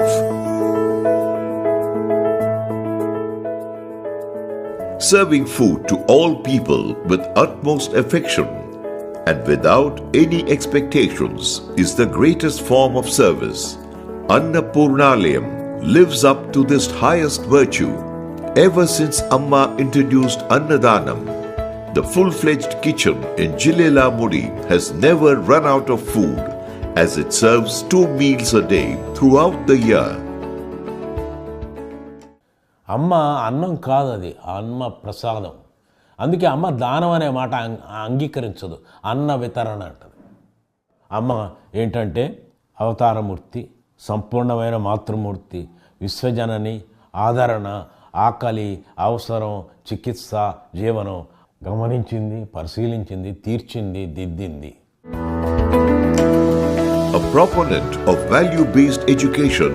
itself. Serving food to all people with utmost affection and without any expectations is the greatest form of service. Annapurnalayam lives up to this highest virtue. Ever since Amma introduced Annadanam, the full-fledged kitchen in Jillelamudi has never run out of food, as it serves 2 meals a day throughout the year. అమ్మ అన్నం కాదు, అది అమ్మ ప్రసాదం. అందుకే అమ్మ దానం అనే మాట అంగీకరించదు, అన్న వితరణ అంటది. అమ్మ ఏంటంటే అవతారమూర్తి, సంపూర్ణమైన మాతృమూర్తి, విశ్వజనని, ఆదరణ, ఆకలి, అవసరం, చికిత్స, జీవనం గమనించింది, పరిశీలించింది, తీర్చింది, దిద్దింది. A proponent of value-based education